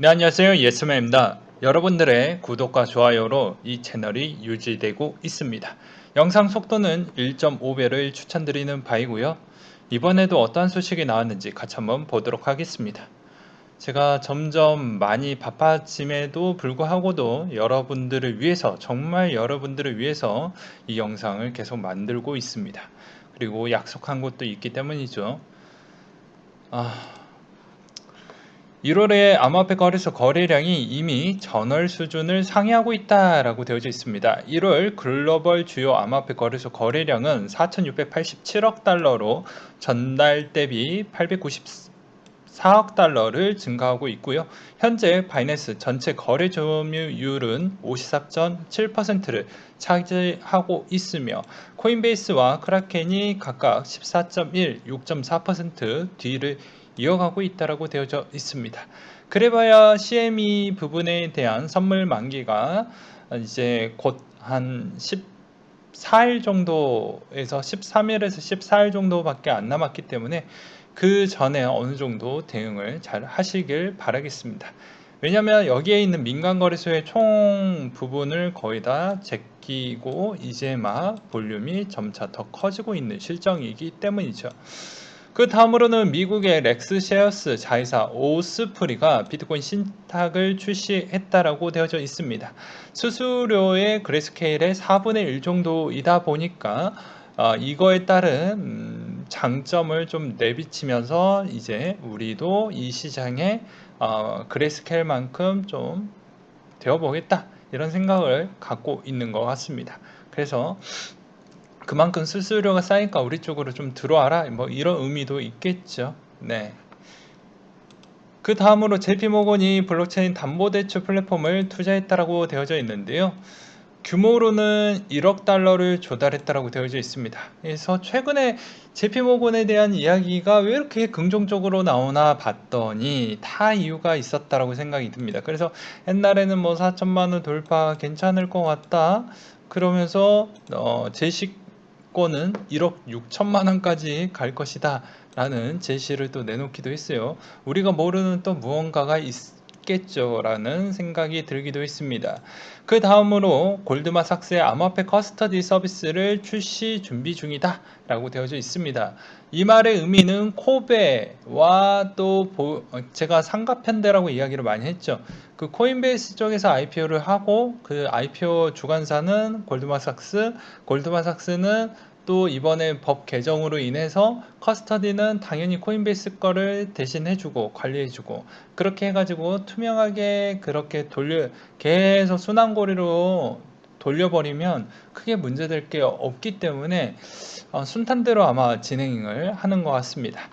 네, 안녕하세요. 예스맨입니다. 여러분들의 구독과 좋아요로 이 채널이 유지되고 있습니다. 영상 속도는 1.5배를 추천드리는 바이고요. 이번에도 어떠한 소식이 나왔는지 같이 한번 보도록 하겠습니다. 제가 점점 많이 바빠짐에도 불구하고도 여러분들을 위해서, 정말 여러분들을 위해서 이 영상을 계속 만들고 있습니다. 그리고 약속한 것도 있기 때문이죠. 1월에 암호화폐 거래소 거래량이 이미 전월 수준을 상회하고 있다라고 되어져 있습니다. 1월 글로벌 주요 암호화폐 거래소 거래량은 4,687억 달러로 전달 대비 894억 달러를 증가하고 있고요. 현재 바이낸스 전체 거래 점유율은 54.7%를 차지하고 있으며 코인베이스와 크라켄이 각각 14.1, 6.4% 뒤를 이어가고 있다라고 되어져 있습니다. 그래봐야 CME 부분에 대한 선물 만기가 이제 곧 한 14일 정도에서 13일에서 14일 정도밖에 안 남았기 때문에 그 전에 어느 정도 대응을 잘 하시길 바라겠습니다. 왜냐하면 여기에 있는 민간거래소의 총 부분을 거의 다 제끼고 이제 막 볼륨이 점차 더 커지고 있는 실정이기 때문이죠. 그 다음으로는 미국의 렉스셰어스 자회사 오스프리가 비트코인 신탁을 출시했다라고 되어져 있습니다. 수수료의 그레스케일의 4분의 1 정도이다 보니까 이거에 따른 장점을 좀 내비치면서 이제 우리도 이 시장에 그레스케일만큼 좀 되어보겠다 이런 생각을 갖고 있는 것 같습니다. 그래서 그만큼 수수료가 쌓이니까 우리 쪽으로 좀 들어와라 뭐 이런 의미도 있겠죠. 네. 그 다음으로 JP모건이 블록체인 담보대출 플랫폼을 투자했다라고 되어져 있는데요. 규모로는 1억 달러를 조달했다라고 되어져 있습니다. 그래서 최근에 JP모건에 대한 이야기가 왜 이렇게 긍정적으로 나오나 봤더니 다 이유가 있었다라고 생각이 듭니다. 그래서 옛날에는 뭐 4천만 원 돌파 괜찮을 것 같다. 그러면서 제시권은 1억 6천만 원까지 갈 것이다. 라는 제시를 또 내놓기도 했어요. 우리가 모르는 또 무언가가 있겠죠 라는 생각이 들기도 했습니다. 그 다음으로 골드만삭스의 암호화폐 커스터디 서비스를 출시 준비 중이다 라고 되어져 있습니다. 이 말의 의미는 코베와 또 제가 상가편대라고 이야기를 많이 했죠. 그 코인베이스 쪽에서 IPO를 하고 그 IPO 주관사는 골드만삭스는 또 이번에 법 개정으로 인해서 커스터디는 당연히 코인베이스 거를 대신해주고 관리해주고 그렇게 해가지고 투명하게 그렇게 계속 순환고리로 돌려버리면 크게 문제될 게 없기 때문에 순탄대로 아마 진행을 하는 것 같습니다.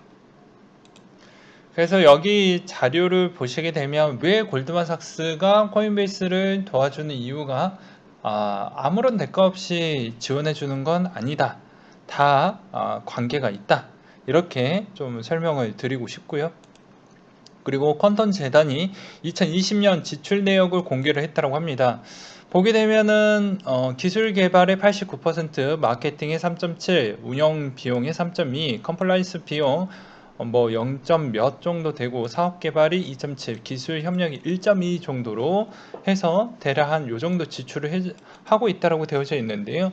그래서 여기 자료를 보시게 되면 왜 골드만삭스가 코인베이스를 도와주는 이유가 아무런 대가 없이 지원해 주는 건 아니다. 다 관계가 있다. 이렇게 좀 설명을 드리고 싶고요. 그리고 퀀텀 재단이 2020년 지출 내역을 공개를 했다고 합니다. 보게 되면은 기술 개발의 89%, 마케팅의 3.7, 운영 비용의 3.2, 컴플라이언스 비용 뭐 0. 몇 정도 되고 사업 개발이 2.7, 기술 협력이 1.2 정도로 해서 대략 한 요 정도 지출을 하고 있다라고 되어져 있는데요.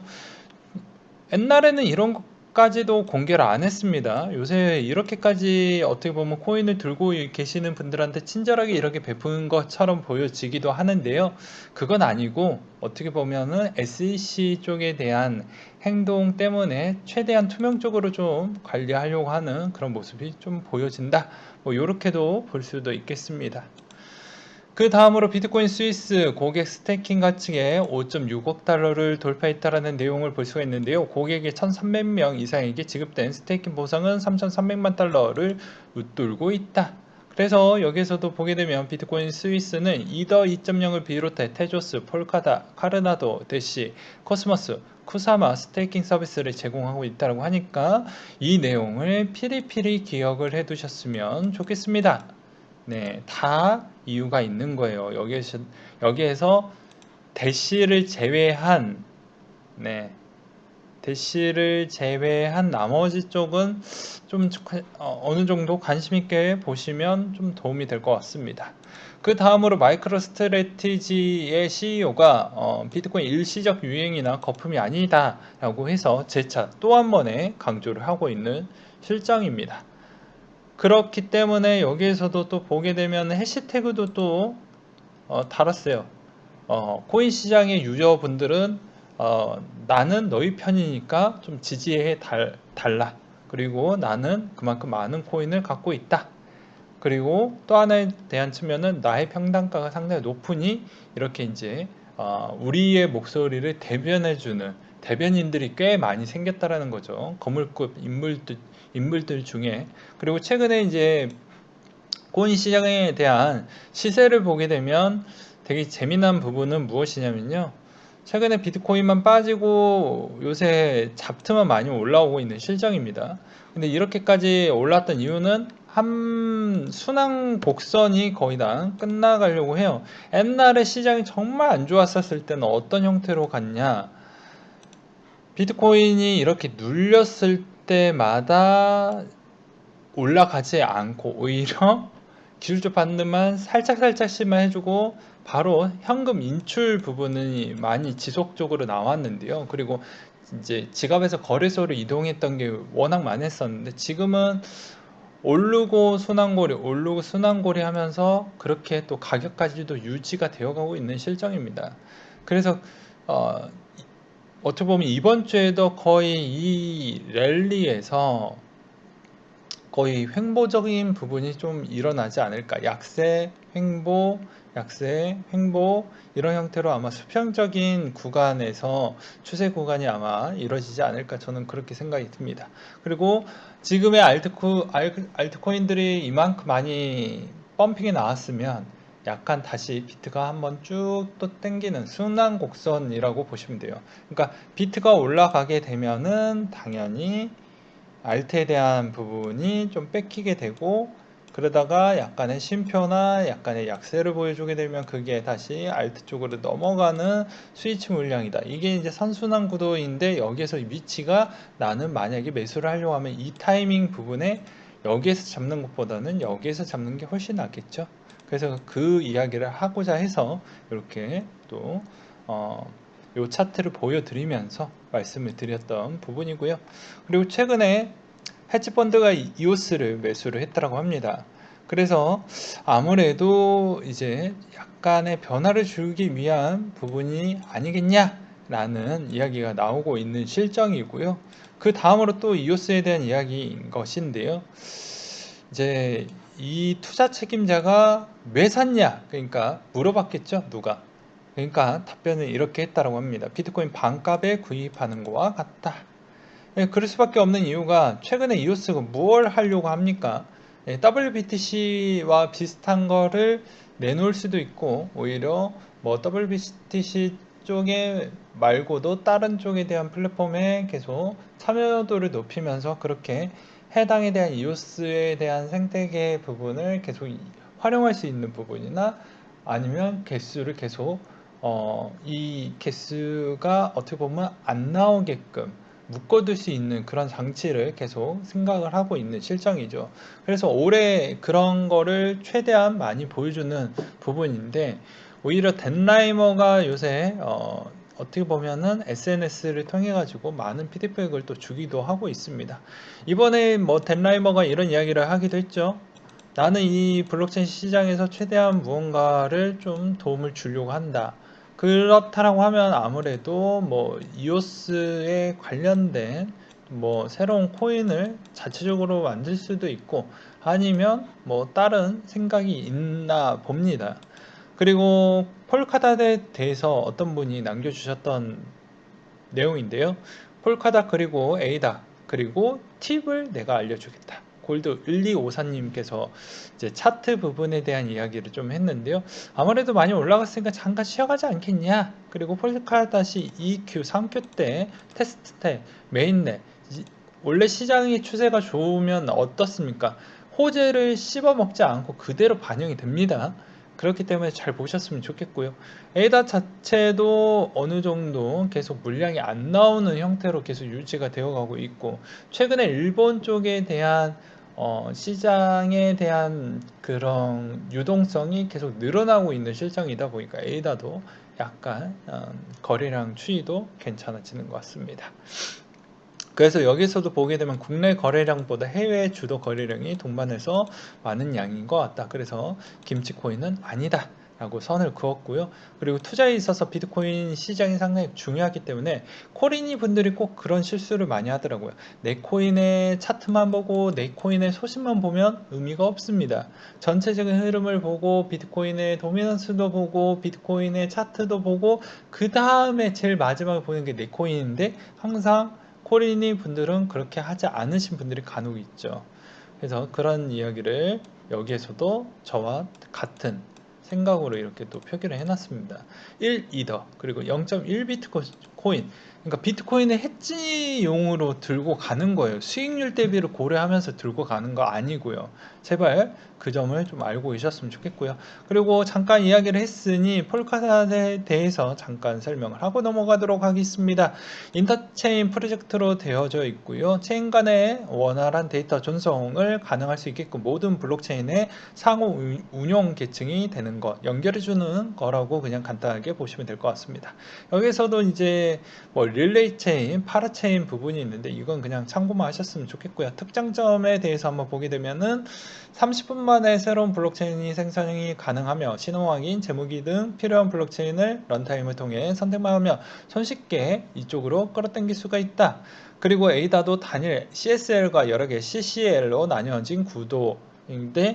옛날에는 이런 것까지도 공개를 안 했습니다. 요새 이렇게까지 어떻게 보면 코인을 들고 계시는 분들한테 친절하게 이렇게 베푸는 것처럼 보여지기도 하는데요. 그건 아니고 어떻게 보면은 SEC 쪽에 대한 행동 때문에 최대한 투명적으로 좀 관리하려고 하는 그런 모습이 좀 보여진다. 뭐 이렇게도 볼 수도 있겠습니다. 그 다음으로 비트코인 스위스 고객 스테이킹 가치에 5.6억 달러를 돌파했다라는 내용을 볼 수가 있는데요. 고객의 1,300명 이상에게 지급된 스테이킹 보상은 3,300만 달러를 웃돌고 있다. 그래서 여기서도 보게 되면 비트코인 스위스는 이더 2.0을 비롯해 테조스, 폴카다, 카르나도, 대시, 코스모스, 쿠사마 스테이킹 서비스를 제공하고 있다고 하니까 이 내용을 피리피리 기억을 해 두셨으면 좋겠습니다. 네, 다 이유가 있는 거예요. 여기에서 대시를 제외한, 네, 대시를 제외한 나머지 쪽은 좀 어느 정도 관심 있게 보시면 좀 도움이 될 것 같습니다. 그 다음으로 마이크로 스트래티지의 CEO가 비트코인 일시적 유행이나 거품이 아니다 라고 해서 재차 또 한 번에 강조를 하고 있는 실정입니다. 그렇기 때문에 여기에서도 또 보게 되면 해시태그도 또 달았어요. 코인 시장의 유저분들은 나는 너희 편이니까 좀 지지해 달라. 그리고 나는 그만큼 많은 코인을 갖고 있다. 그리고 또 하나에 대한 측면은 나의 평단가가 상당히 높으니 이렇게 이제 우리의 목소리를 대변해주는 대변인들이 꽤 많이 생겼다라는 거죠. 거물급 인물들 중에. 그리고 최근에 이제 코인 시장에 대한 시세를 보게 되면 되게 재미난 부분은 무엇이냐면요. 최근에 비트코인만 빠지고 요새 잡트만 많이 올라오고 있는 실정입니다. 근데 이렇게까지 올랐던 이유는 한 순환 곡선이 거의 다 끝나가려고 해요. 옛날에 시장이 정말 안 좋았었을 때는 어떤 형태로 갔냐. 비트코인이 이렇게 눌렸을 때마다 올라가지 않고 오히려 기술적 반등만 살짝씩만 해주고 바로 현금 인출 부분이 많이 지속적으로 나왔는데요. 그리고 이제 지갑에서 거래소로 이동했던 게 워낙 많이 했었는데 지금은 오르고 순환고리 하면서 그렇게 또 가격까지도 유지가 되어 가고 있는 실정입니다. 그래서 어, 어떻게 보면 이번 주에도 거의 이 랠리에서 거의 횡보적인 부분이 좀 일어나지 않을까. 약세, 횡보 이런 형태로 아마 수평적인 구간에서 추세 구간이 아마 이루어지지 않을까 저는 그렇게 생각이 듭니다. 그리고 지금의 알트코인들이 이만큼 많이 펌핑이 나왔으면 약간 다시 비트가 한번 쭉 또 땡기는 순환 곡선이라고 보시면 돼요. 그러니까 비트가 올라가게 되면은 당연히 알트에 대한 부분이 좀 뺏기게 되고 그러다가 약간의 쉼표나 약간의 약세를 보여주게 되면 그게 다시 알트 쪽으로 넘어가는 스위치 물량이다. 이게 이제 선순환 구도인데 여기에서 위치가 나는 만약에 매수를 하려고 하면 이 타이밍 부분에 여기에서 잡는 것보다는 여기에서 잡는 게 훨씬 낫겠죠. 그래서 그 이야기를 하고자 해서 이렇게 또 요 차트를 보여드리면서 말씀을 드렸던 부분이고요. 그리고 최근에 헤지펀드가 이오스를 매수를 했다고 합니다. 그래서 아무래도 이제 약간의 변화를 주기 위한 부분이 아니겠냐라는 이야기가 나오고 있는 실정이고요. 그 다음으로 또 이오스에 대한 이야기인 것인데요. 이제 이 투자 책임자가 왜 샀냐? 그러니까 물어봤겠죠, 누가? 그러니까 답변을 이렇게 했다고 합니다. 비트코인 반값에 구입하는 것과 같다. 예, 그럴 수밖에 없는 이유가 최근에 이오스가 무엇을 하려고 합니까? WBTC와 비슷한 거를 내놓을 수도 있고 오히려 뭐 WBTC 쪽에 말고도 다른 쪽에 대한 플랫폼에 계속 참여도를 높이면서 그렇게 해당에 대한 이오스에 대한 생태계 부분을 계속 활용할 수 있는 부분이나 아니면 개수를 계속 이 개수가 어떻게 보면 안 나오게끔 묶어둘 수 있는 그런 장치를 계속 생각을 하고 있는 실정이죠. 그래서 올해 그런 거를 최대한 많이 보여주는 부분인데 오히려 덴라이머가 요새 어떻게 보면은 SNS를 통해 가지고 많은 피드백을 또 주기도 하고 있습니다. 이번에 뭐 덴라이머가 이런 이야기를 하기도 했죠. 나는 이 블록체인 시장에서 최대한 무언가를 좀 도움을 주려고 한다. 그렇다라고 하면 아무래도 뭐 이오스에 관련된 뭐 새로운 코인을 자체적으로 만들 수도 있고 아니면 뭐 다른 생각이 있나 봅니다. 그리고 폴카닷에 대해서 어떤 분이 남겨주셨던 내용인데요. 폴카닷 그리고 에이다 그리고 팁을 내가 알려주겠다. 골드 1254님께서 이제 차트 부분에 대한 이야기를 좀 했는데요. 아무래도 많이 올라갔으니까 잠깐 쉬어가지 않겠냐? 그리고 폴카닷이 2Q, 3Q 때 테스트 때 메인넷 원래 시장의 추세가 좋으면 어떻습니까? 호재를 씹어 먹지 않고 그대로 반영이 됩니다. 그렇기 때문에 잘 보셨으면 좋겠고요. 에이다 자체도 어느 정도 계속 물량이 안 나오는 형태로 계속 유지가 되어 가고 있고, 최근에 일본 쪽에 대한 시장에 대한 그런 유동성이 계속 늘어나고 있는 실정이다 보니까 에이다도 약간 거래량 추이도 괜찮아지는 것 같습니다. 그래서 여기서도 보게 되면 국내 거래량보다 해외 주도 거래량이 동반해서 많은 양인 것 같다. 그래서 김치코인은 아니다 라고 선을 그었고요. 그리고 투자에 있어서 비트코인 시장이 상당히 중요하기 때문에 코린이 분들이 꼭 그런 실수를 많이 하더라고요. 내 코인의 차트만 보고 내 코인의 소식만 보면 의미가 없습니다. 전체적인 흐름을 보고 비트코인의 도미넌스도 보고 비트코인의 차트도 보고 그 다음에 제일 마지막에 보는 게 내 코인인데, 항상 코리니 분들은 그렇게 하지 않으신 분들이 간혹 있죠. 그래서 그런 이야기를 여기에서도 저와 같은 생각으로 이렇게 또 표기를 해놨습니다. 1이더 그리고 0.1 비트코인, 그러니까 비트코인의 해지용으로 들고 가는 거예요. 수익률 대비를 고려하면서 들고 가는 거 아니고요. 제발 그 점을 좀 알고 계셨으면 좋겠고요. 그리고 잠깐 이야기를 했으니 폴카닷에 대해서 잠깐 설명을 하고 넘어가도록 하겠습니다. 인터체인 프로젝트로 되어져 있고요. 체인 간의 원활한 데이터 전송을 가능할 수 있게끔 모든 블록체인의 상호 운용 계층이 되는 것, 연결해주는 거라고 그냥 간단하게 보시면 될 것 같습니다. 여기서도 이제 뭐 릴레이 체인, 파라체인 부분이 있는데 이건 그냥 참고만 하셨으면 좋겠고요. 특장점에 대해서 한번 보게 되면은 30분 만에 새로운 블록체인이 생성이 가능하며 신호 확인, 제목이 등 필요한 블록체인을 런타임을 통해 선택만 하며 손쉽게 이쪽으로 끌어당길 수가 있다. 그리고 에이다도 단일 CSL과 여러 개 CCL로 나뉘어진 구도인데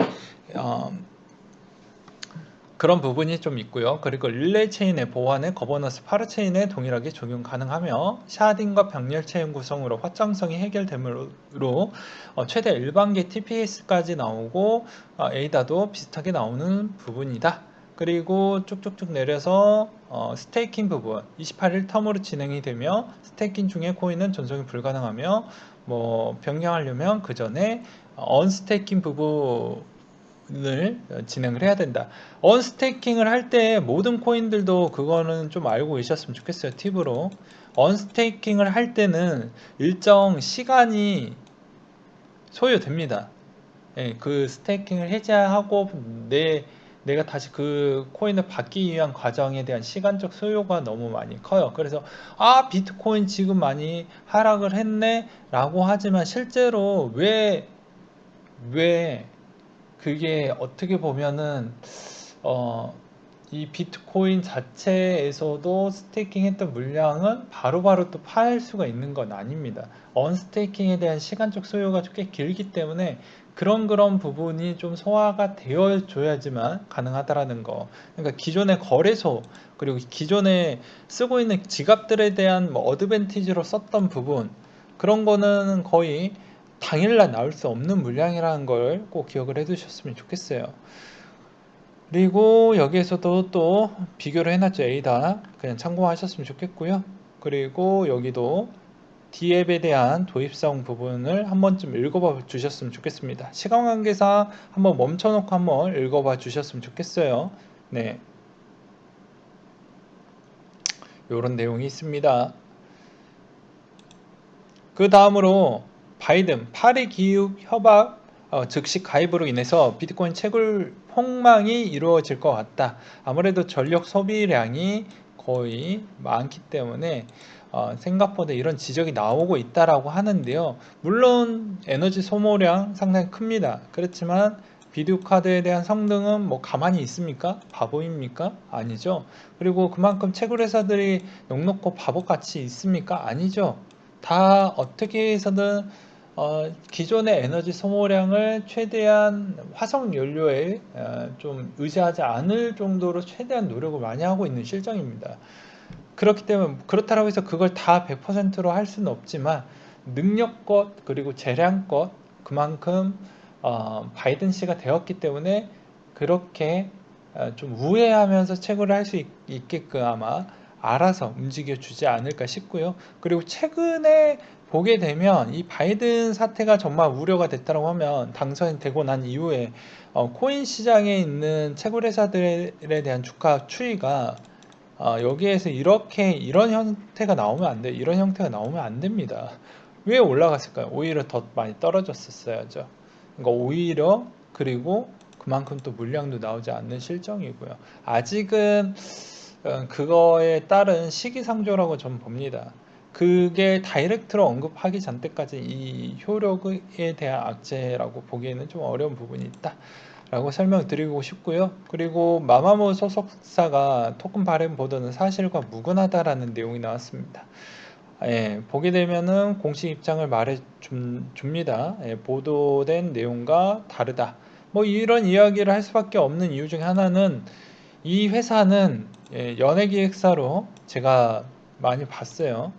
그런 부분이 좀 있고요. 그리고 릴레이 체인의 보안에 거버넌스 파르 체인에 동일하게 적용 가능하며 샤딩과 병렬 체인 구성으로 확장성이 해결되므로 최대 일반계 TPS까지 나오고 에이다도 비슷하게 나오는 부분이다. 그리고 쭉쭉쭉 내려서 스테이킹 부분 28일 텀으로 진행이 되며 스테이킹 중에 코인은 전송이 불가능하며 뭐 변경하려면 그 전에 언스테이킹 부분 을 진행을 해야 된다. 언스테이킹을 할 때 모든 코인들도 그거는 좀 알고 계셨으면 좋겠어요. 팁으로. 언스테이킹을 할 때는 일정 시간이 소요됩니다. 예, 그 스테이킹을 해제하고 내가 다시 그 코인을 받기 위한 과정에 대한 시간적 소요가 너무 많이 커요. 그래서 비트코인 지금 많이 하락을 했네 라고 하지만 실제로 왜 그게 어떻게 보면은 이 비트코인 자체에서도 스테이킹 했던 물량은 바로바로 또 팔 수가 있는 건 아닙니다. 언스테이킹에 대한 시간적 소요가 꽤 길기 때문에 그런 부분이 좀 소화가 되어 줘야지만 가능하다라는 거. 그러니까 기존의 거래소 그리고 기존에 쓰고 있는 지갑들에 대한 뭐 어드밴티지로 썼던 부분, 그런 거는 거의 당일날 나올 수 없는 물량이라는 걸 꼭 기억을 해 두셨으면 좋겠어요. 그리고 여기에서도 또 비교를 해놨죠. 에이다 그냥 참고하셨으면 좋겠고요. 그리고 여기도 D앱에 대한 도입성 부분을 한 번쯤 읽어봐 주셨으면 좋겠습니다. 시간 관계상 한번 멈춰놓고 한번 읽어봐 주셨으면 좋겠어요. 네, 요런 내용이 있습니다. 그 다음으로 바이든 파리 기후 협약 즉시 가입으로 인해서 비트코인 채굴 폭망이 이루어질 것 같다. 아무래도 전력 소비량이 거의 많기 때문에 생각보다 이런 지적이 나오고 있다라고 하는데요. 물론 에너지 소모량 상당히 큽니다. 그렇지만 비디오 카드에 대한 성능은 뭐 가만히 있습니까? 바보입니까? 아니죠. 그리고 그만큼 채굴 회사들이 넉넉고 바보같이 있습니까? 아니죠. 다 어떻게 해서든 기존의 에너지 소모량을 최대한 화석 연료에 좀 의지하지 않을 정도로 최대한 노력을 많이 하고 있는 실정입니다. 그렇기 때문에 그렇다고 해서 그걸 다 100%로 할 수는 없지만 능력껏 그리고 재량껏 그만큼 바이든 씨가 되었기 때문에 그렇게 좀 우회하면서 채굴을 할 수 있게끔 아마 알아서 움직여 주지 않을까 싶고요. 그리고 최근에 보게 되면 이 바이든 사태가 정말 우려가 됐다고 하면 당선이 되고 난 이후에 코인 시장에 있는 채굴회사들에 대한 주가 추이가 여기에서 이런 형태가 나오면 안 돼. 이런 형태가 나오면 안 됩니다. 왜 올라갔을까요? 오히려 더 많이 떨어졌었어야죠. 그러니까 오히려 그리고 그만큼 또 물량도 나오지 않는 실정이고요. 아직은 그거에 따른 시기상조라고 저는 봅니다. 그게 다이렉트로 언급하기 전때까지 이 효력에 대한 악재라고 보기에는 좀 어려운 부분이 있다. 라고 설명드리고 싶고요. 그리고 마마무 소속사가 토큰 발행 보도는 사실과 무근하다라는 내용이 나왔습니다. 예, 보게 되면은 공식 입장을 말해 줍니다. 예, 보도된 내용과 다르다. 뭐 이런 이야기를 할 수밖에 없는 이유 중에 하나는 이 회사는 연예기획사로 제가 많이 봤어요.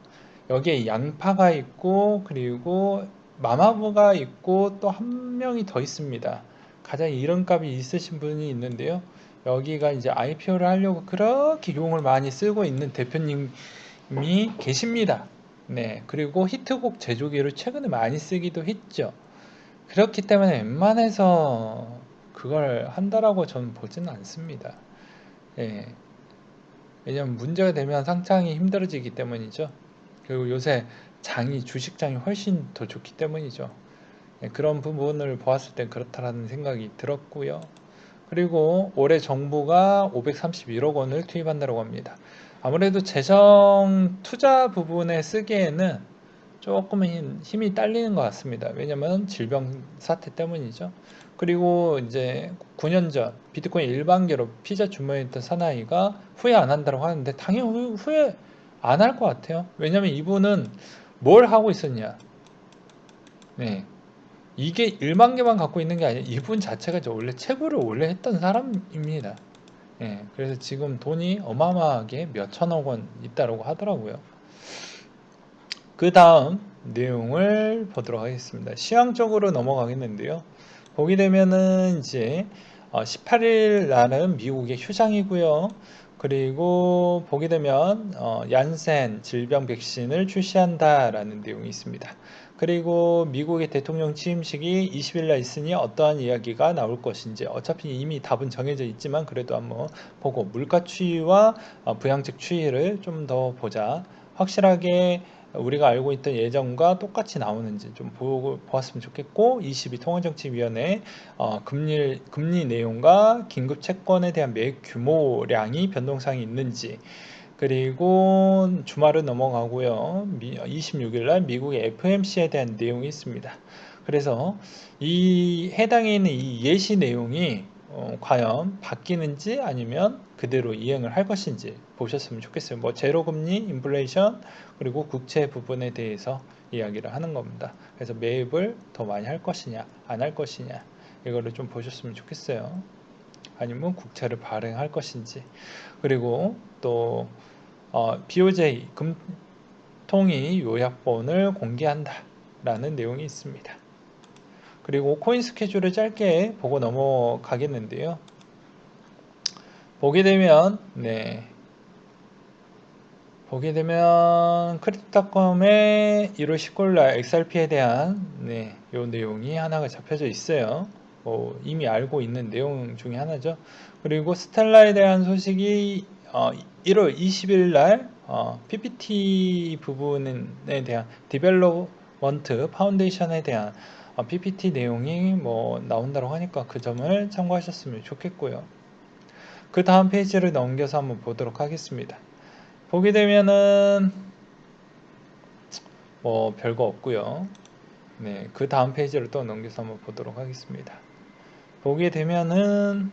여기에 양파가 있고 그리고 마마무가 있고 또 한 명이 더 있습니다. 가장 이름값이 있으신 분이 있는데요. 여기가 이제 IPO를 하려고 그렇게 용을 많이 쓰고 있는 대표님이 계십니다. 네, 그리고 히트곡 제조기를 최근에 많이 쓰기도 했죠. 그렇기 때문에 웬만해서 그걸 한다라고 저는 보지는 않습니다. 예, 왜냐면 문제가 되면 상장이 힘들어지기 때문이죠. 그리고 요새 주식장이 훨씬 더 좋기 때문이죠. 예, 그런 부분을 보았을 땐 그렇다라는 생각이 들었고요. 그리고 올해 정부가 531억 원을 투입한다고 합니다. 아무래도 재정 투자 부분에 쓰기에는 조금은 힘이 딸리는 것 같습니다. 왜냐면 질병 사태 때문이죠. 그리고 이제 9년 전 비트코인 일반계로 피자 주머니였던 사나이가 후회 안 한다고 하는데 당연히 후회 안 할 것 같아요. 왜냐면 이분은 뭘 하고 있었냐. 네. 이게 1만 개만 갖고 있는 게 아니라 이분 자체가 원래 채굴을 원래 했던 사람입니다. 예, 그래서 지금 돈이 어마어마하게 몇 천억 원 있다고 하더라고요. 그 다음 내용을 보도록 하겠습니다. 시황적으로 넘어가겠는데요. 보게 되면은 이제 18일 날은 미국의 휴장이고요. 그리고 보게 되면 얀센 질병 백신을 출시한다라는 내용이 있습니다. 그리고 미국의 대통령 취임식이 20일 날 있으니 어떠한 이야기가 나올 것인지 어차피 이미 답은 정해져 있지만 그래도 한번 보고 물가 추이와 부양책 추이를 좀 더 보자. 확실하게 우리가 알고 있던 예정과 똑같이 나오는지 좀 보았으면 좋겠고 22 통화정책위원회 금리 내용과 긴급 채권에 대한 매입 규모량이 변동사항이 있는지 그리고 주말은 넘어가고요. 26일 날 미국의 FMC에 대한 내용이 있습니다. 그래서 이 해당에 있는 이 예시 내용이 과연 바뀌는지 아니면 그대로 이행을 할 것인지 보셨으면 좋겠어요. 뭐 제로금리, 인플레이션 그리고 국채 부분에 대해서 이야기를 하는 겁니다. 그래서 매입을 더 많이 할 것이냐 안 할 것이냐 이거를 좀 보셨으면 좋겠어요. 아니면 국채를 발행할 것인지 그리고 또 BOJ 금통위 요약본을 공개한다 라는 내용이 있습니다. 그리고 코인 스케줄을 짧게 보고 넘어가겠는데요. 보게 되면 크립토닷컴의 1월 19일날 XRP에 대한 요 내용이 하나가 잡혀져 있어요. 이미 알고 있는 내용 중에 하나죠. 그리고 스텔라에 대한 소식이 1월 20일날 PPT 부분에 대한 디벨롭먼트 파운데이션에 대한 PPT 내용이 나온다고 하니까 그 점을 참고하셨으면 좋겠고요. 그 다음 페이지를 넘겨서 한번 보도록 하겠습니다. 보게 되면은 별거 없고요. 그 다음 페이지를 또 넘겨서 한번 보도록 하겠습니다. 보게 되면은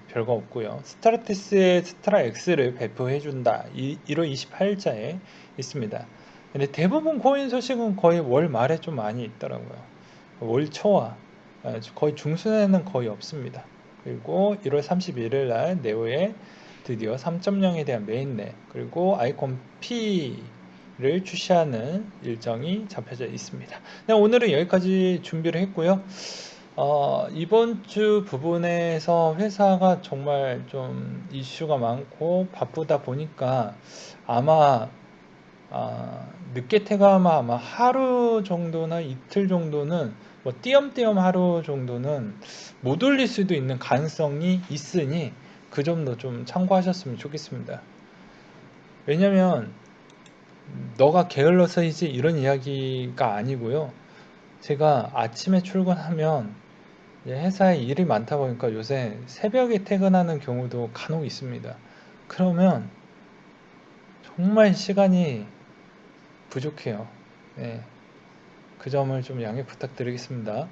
별거 없고요. 스타라티스의 스트라 X를 배포해 준다. 1월 28일자에 있습니다. 근데 대부분 코인 소식은 거의 월 말에 좀 많이 있더라고요. 월 초와 거의 중순에는 거의 없습니다. 그리고 1월 31일 날 네오에 드디어 3.0에 대한 메인넷 그리고 아이콘 P를 출시하는 일정이 잡혀져 있습니다. 오늘은 여기까지 준비를 했고요. 이번 주 부분에서 회사가 정말 좀 이슈가 많고 바쁘다 보니까 아마 늦게 퇴근하면 아마 하루 정도나 이틀 정도는 뭐 띄엄띄엄 하루 정도는 못 올릴 수도 있는 가능성이 있으니 그 점도 좀 참고하셨으면 좋겠습니다. 왜냐면 너가 게을러서이지 이런 이야기가 아니고요. 제가 아침에 출근하면 이제 회사에 일이 많다 보니까 요새 새벽에 퇴근하는 경우도 간혹 있습니다. 그러면 정말 시간이 부족해요. 네, 그 점을 좀 양해 부탁드리겠습니다.